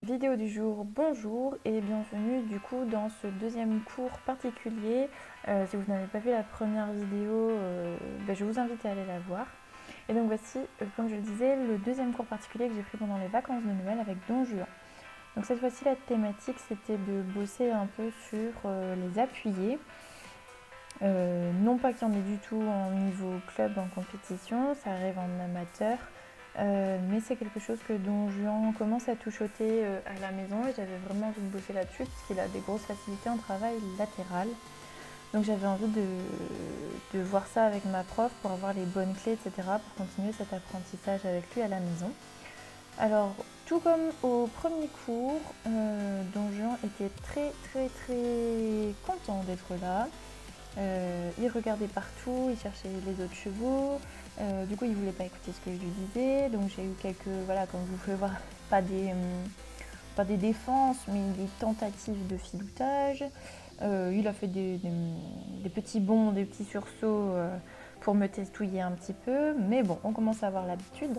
Vidéo du jour, bonjour et bienvenue du coup dans ce deuxième cours particulier. Si vous n'avez pas vu la première vidéo, je vous invite à aller la voir. Et donc voici, comme je le disais, le deuxième cours particulier que j'ai pris pendant les vacances de Noël avec Don Juan. Donc cette fois-ci la thématique c'était de bosser un peu sur les appuyés. Non pas qu'il y en ait du tout en niveau club, en compétition, ça arrive en amateur. Mais c'est quelque chose que Don Juan commence à touchoter à la maison et j'avais vraiment envie de bosser là-dessus puisqu'il a des grosses facilités en travail latéral. Donc j'avais envie de voir ça avec ma prof pour avoir les bonnes clés, etc. pour continuer cet apprentissage avec lui à la maison. Alors, tout comme au premier cours, Don Juan était très content d'être là. Il regardait partout, il cherchait les autres chevaux. Du coup, il voulait pas écouter ce que je lui disais. Donc j'ai eu quelques, comme vous pouvez voir, pas des défenses, mais des tentatives de filoutage. Il a fait des petits bonds, des petits sursauts pour me testouiller un petit peu. Mais bon, on commence à avoir l'habitude.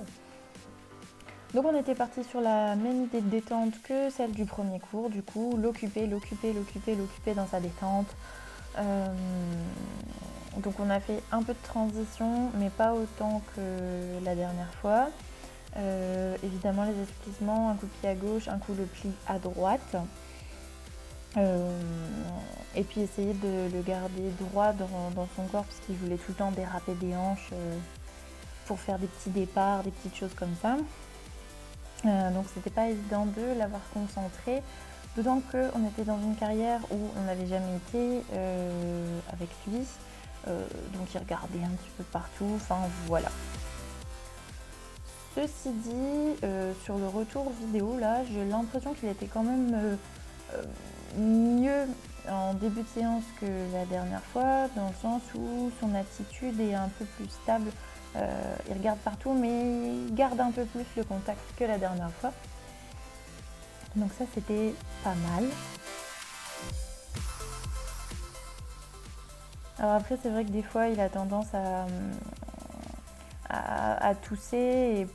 Donc on était parti sur la même idée de détente que celle du premier cours. Du coup, l'occuper dans sa détente. Donc on a fait un peu de transition, mais pas autant que la dernière fois. Évidemment les assouplissements, un coup de pied à gauche, un coup de pli à droite. Et puis essayer de le garder droit dans son corps parce qu'il voulait tout le temps déraper des hanches pour faire des petits départs, des petites choses comme ça. Donc c'était pas évident de l'avoir concentré. D'autant qu'on était dans une carrière où on n'avait jamais été avec lui. Donc il regardait un petit peu partout, enfin voilà. Ceci dit, sur le retour vidéo, là, j'ai l'impression qu'il était quand même mieux en début de séance que la dernière fois, dans le sens où son attitude est un peu plus stable. Il regarde partout, mais il garde un peu plus le contact que la dernière fois. Donc ça, c'était pas mal. Alors après, c'est vrai que des fois, il a tendance à tousser. Et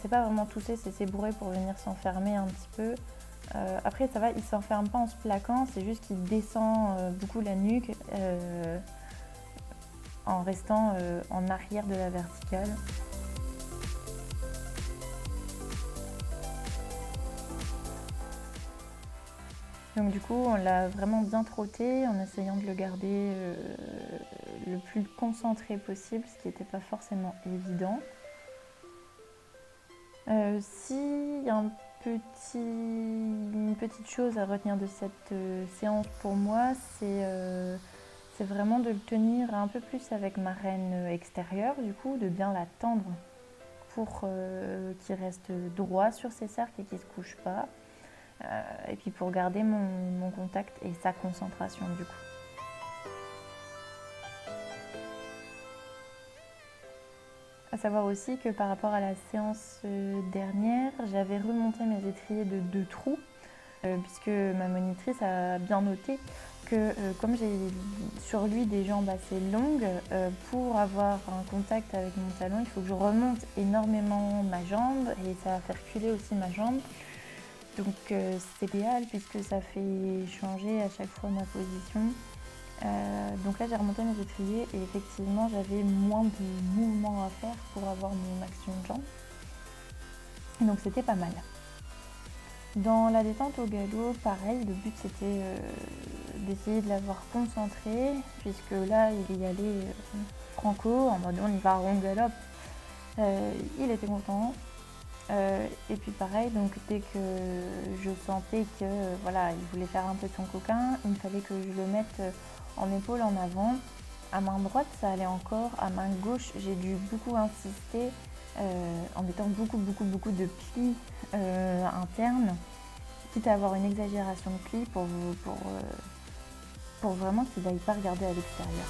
c'est pas vraiment tousser, c'est s'ébourer pour venir s'enfermer un petit peu. Après, ça va, il s'enferme pas en se plaquant, c'est juste qu'il descend beaucoup la nuque en restant en arrière de la verticale. Donc du coup, on l'a vraiment bien trotté en essayant de le garder le plus concentré possible, ce qui n'était pas forcément évident. S'il y a une petite chose à retenir de cette séance pour moi, c'est vraiment de le tenir un peu plus avec ma reine extérieure, du coup, de bien la tendre pour qu'il reste droit sur ses cercles et qu'il ne se couche pas. Et puis pour garder mon contact et sa concentration du coup. À savoir aussi que par rapport à la séance dernière, j'avais remonté mes étriers de 2 trous, puisque ma monitrice a bien noté que comme j'ai sur lui des jambes assez longues, pour avoir un contact avec mon talon, il faut que je remonte énormément ma jambe et ça va faire reculer aussi ma jambe. Donc c'est idéal puisque ça fait changer à chaque fois ma position. Donc là j'ai remonté mes étriers et effectivement j'avais moins de mouvements à faire pour avoir mon action de jambe. Donc c'était pas mal. Dans la détente au galop, pareil, le but c'était d'essayer de l'avoir concentré puisque là il y allait franco, en mode on y va rond galop. Il était content. Et puis pareil, donc dès que je sentais que il voulait faire un peu son coquin, il fallait que je le mette en épaule en avant. À main droite, ça allait encore. À main gauche, j'ai dû beaucoup insister en mettant beaucoup de plis internes, quitte à avoir une exagération de plis pour vraiment qu'il n'aille pas regarder à l'extérieur.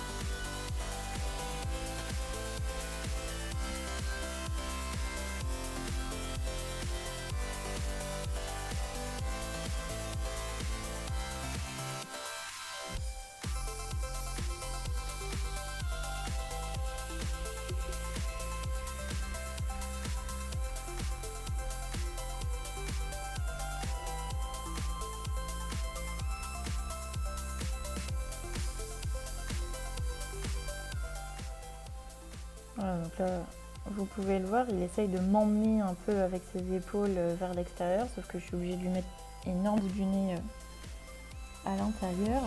Voilà, donc là, vous pouvez le voir, il essaye de m'emmener un peu avec ses épaules vers l'extérieur, sauf que je suis obligée de lui mettre énorme bout du nez à l'intérieur.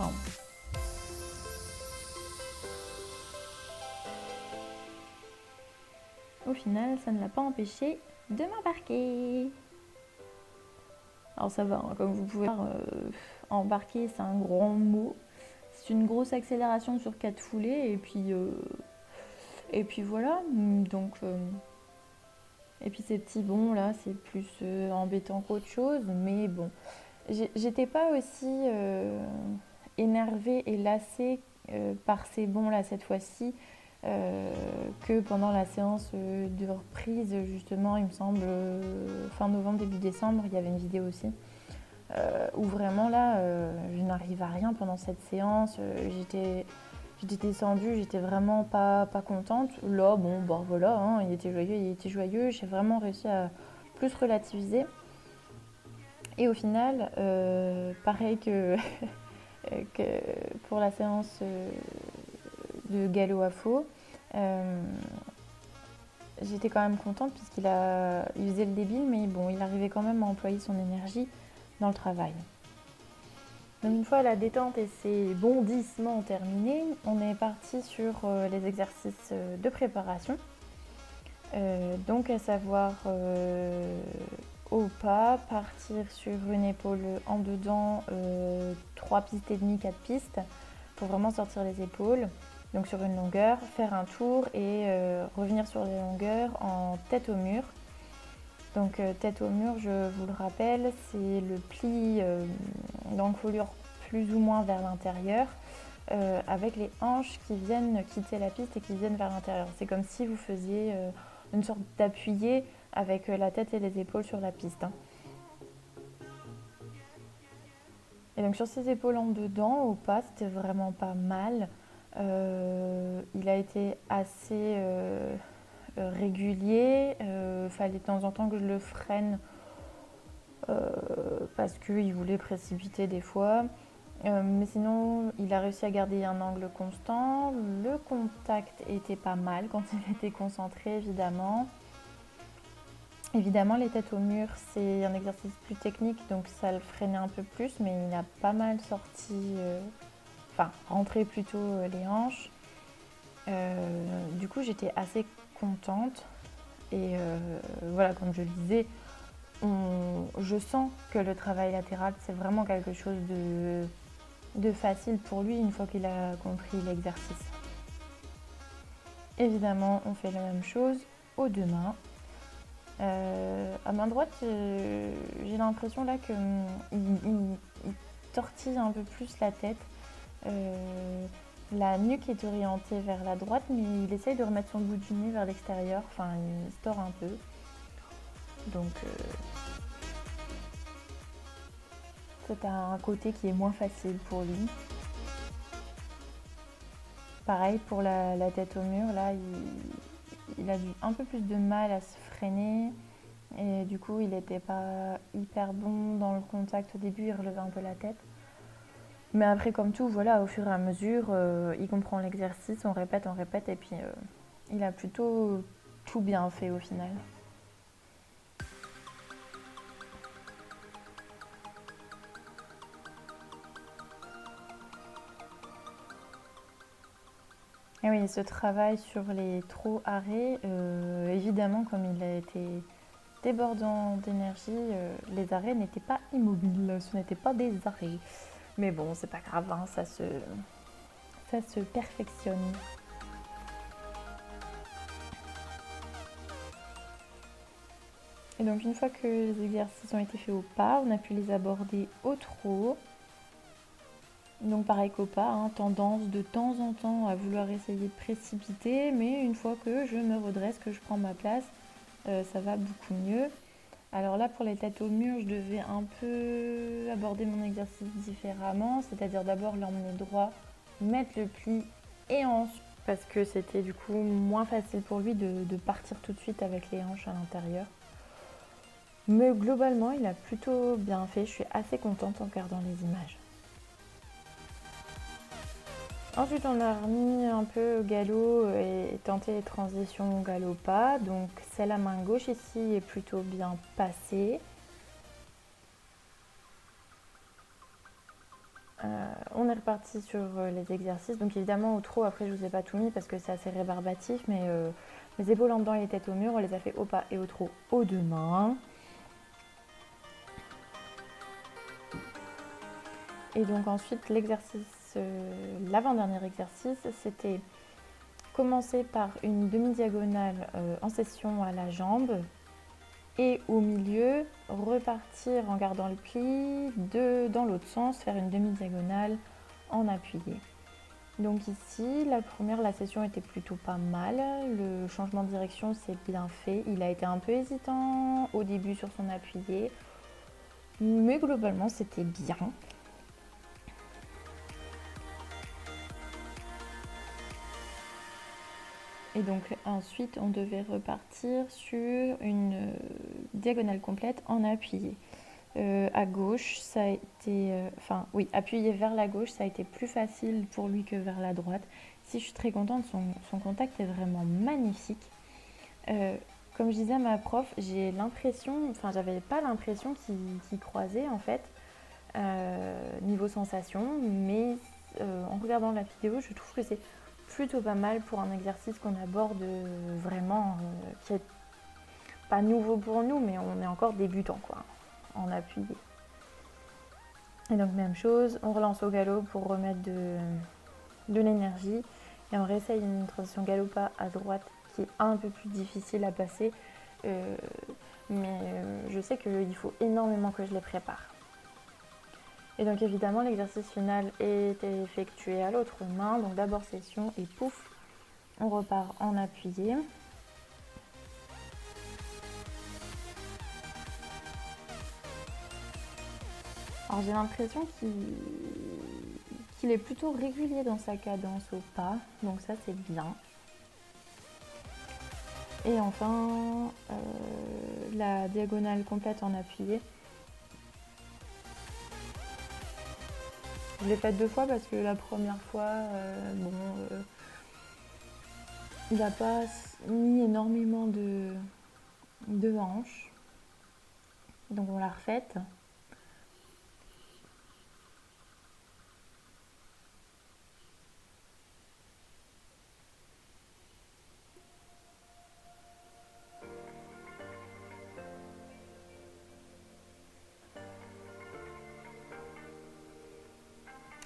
Au final, ça ne l'a pas empêché de m'embarquer. Alors ça va, hein, comme vous pouvez voir, embarquer c'est un grand mot. C'est une grosse accélération sur 4 foulées et puis voilà. Donc, et puis ces petits bonds là, c'est plus embêtant qu'autre chose, mais bon. J'étais pas aussi énervée et lassée par ces bonds là cette fois-ci que pendant la séance de reprise, justement, il me semble, fin novembre, début décembre, il y avait une vidéo aussi, où vraiment là, je n'arrive à rien pendant cette séance, j'étais descendue, j'étais vraiment pas contente. Là, bon, bah voilà, hein, il était joyeux, j'ai vraiment réussi à plus relativiser. Et au final, pareil que, que pour la séance de galop à faux, j'étais quand même contente puisqu'il faisait le débile, mais bon, il arrivait quand même à employer son énergie dans le travail. Donc une fois la détente et ses bondissements terminés, on est parti sur les exercices de préparation. Donc à savoir au pas, partir sur une épaule en dedans, 3 pistes et demie, 4 pistes, pour vraiment sortir les épaules. Donc sur une longueur, faire un tour et revenir sur les longueurs en tête au mur. Donc tête au mur, je vous le rappelle, c'est le pli d'encolure plus ou moins vers l'intérieur, avec les hanches qui viennent quitter la piste et qui viennent vers l'intérieur. C'est comme si vous faisiez une sorte d'appuyé avec la tête et les épaules sur la piste. Et donc sur ces épaules en dedans, au pas, c'était vraiment pas mal. Il a été assez régulier. Fallait de temps en temps que je le freine parce qu'il voulait précipiter des fois. Mais sinon, il a réussi à garder un angle constant. Le contact était pas mal quand il était concentré, évidemment. Évidemment, les têtes au mur, c'est un exercice plus technique, donc ça le freinait un peu plus, mais il a pas mal sorti, rentré plutôt les hanches. Du coup, j'étais assez contente. Et voilà, comme je le disais, je sens que le travail latéral, c'est vraiment quelque chose de facile pour lui une fois qu'il a compris l'exercice. Évidemment, on fait la même chose aux deux mains. À main droite, j'ai l'impression là qu'il tortille un peu plus la tête. La nuque est orientée vers la droite, mais il essaye de remettre son bout du nez vers l'extérieur. Enfin, il se tord un peu. Donc, c'est un côté qui est moins facile pour lui. Pareil pour la tête au mur, là, il a un peu plus de mal à se freiner. Et du coup, il n'était pas hyper bon dans le contact au début, il relevait un peu la tête. Mais après, comme tout, voilà, au fur et à mesure, il comprend l'exercice, on répète, et puis il a plutôt tout bien fait au final. Et oui, ce travail sur les trop arrêts, évidemment, comme il a été débordant d'énergie, les arrêts n'étaient pas immobiles, ce n'étaient pas des arrêts. Mais bon, c'est pas grave, hein, ça se perfectionne. Et donc une fois que les exercices ont été faits au pas, on a pu les aborder au trot. Donc pareil qu'au pas, hein, tendance de temps en temps à vouloir essayer de précipiter, mais une fois que je me redresse, que je prends ma place, ça va beaucoup mieux. Alors là, pour les têtes au mur, je devais un peu aborder mon exercice différemment, c'est-à-dire d'abord l'emmener droit, mettre le pli et ensuite, parce que c'était du coup moins facile pour lui de partir tout de suite avec les hanches à l'intérieur. Mais globalement, il a plutôt bien fait, je suis assez contente en regardant les images. Ensuite, on a remis un peu galop et tenté les transitions galop-pas. Donc, celle à main gauche ici est plutôt bien passée. On est reparti sur les exercices. Donc, évidemment, au trot, après, je vous ai pas tout mis parce que c'est assez rébarbatif. Mais les épaules en dedans et les têtes au mur, on les a fait au pas et au trot aux deux mains. Et donc, ensuite, l'exercice, l'avant-dernier exercice, c'était commencer par une demi-diagonale en session à la jambe et au milieu repartir en gardant le pli dans l'autre sens, faire une demi-diagonale en appuyé. Donc ici, la session était plutôt pas mal, le changement de direction s'est bien fait, il a été un peu hésitant au début sur son appuyé, mais globalement c'était bien. Et donc ensuite, on devait repartir sur une diagonale complète en appuyé. À gauche, ça a été... appuyé vers la gauche, ça a été plus facile pour lui que vers la droite. Si je suis très contente, son contact est vraiment magnifique. Comme je disais à ma prof, j'avais pas l'impression qu'il croisait en fait, niveau sensation, mais en regardant la vidéo, je trouve que c'est plutôt pas mal pour un exercice qu'on aborde vraiment, qui est pas nouveau pour nous, mais on est encore débutant quoi, en appuyé. Et donc même chose, on relance au galop pour remettre de l'énergie et on réessaye une transition galop-pas à droite qui est un peu plus difficile à passer, mais je sais qu'il faut énormément que je les prépare. Et donc évidemment l'exercice final est effectué à l'autre main, donc d'abord session et pouf, on repart en appuyé. Alors j'ai l'impression qu'il est plutôt régulier dans sa cadence au pas, donc ça c'est bien. Et enfin, la diagonale complète en appuyé. Je l'ai faite 2 fois parce que la première fois, il n'a pas mis énormément de hanches. Donc on l'a refaite.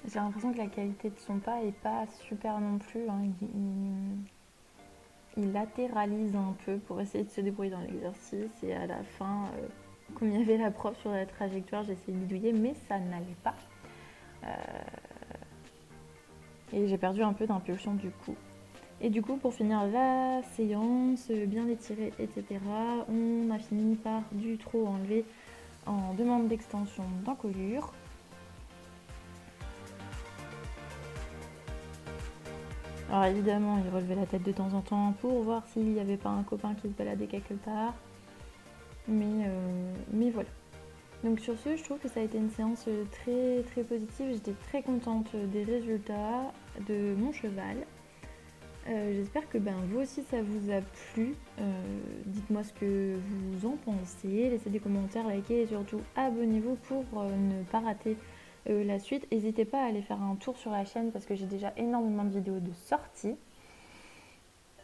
J'ai l'impression que la qualité de son pas est pas super non plus, hein. Il latéralise un peu pour essayer de se débrouiller dans l'exercice et à la fin, comme il y avait la prof sur la trajectoire, j'ai essayé de bidouiller mais ça n'allait pas. Et j'ai perdu un peu d'impulsion du coup. Et du coup, pour finir la séance, bien étirée, etc., on a fini par du trot enlevé en demande d'extension d'encolure. Alors évidemment, il relevait la tête de temps en temps pour voir s'il n'y avait pas un copain qui se baladait quelque part. Mais voilà. Donc sur ce, je trouve que ça a été une séance très très positive. J'étais très contente des résultats de mon cheval. J'espère que vous aussi ça vous a plu. Dites-moi ce que vous en pensez. Laissez des commentaires, likez et surtout abonnez-vous pour ne pas rater la suite. N'hésitez pas à aller faire un tour sur la chaîne parce que j'ai déjà énormément de vidéos de sortie.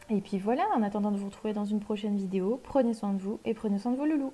Et puis voilà, en attendant de vous retrouver dans une prochaine vidéo, prenez soin de vous et prenez soin de vos loulous.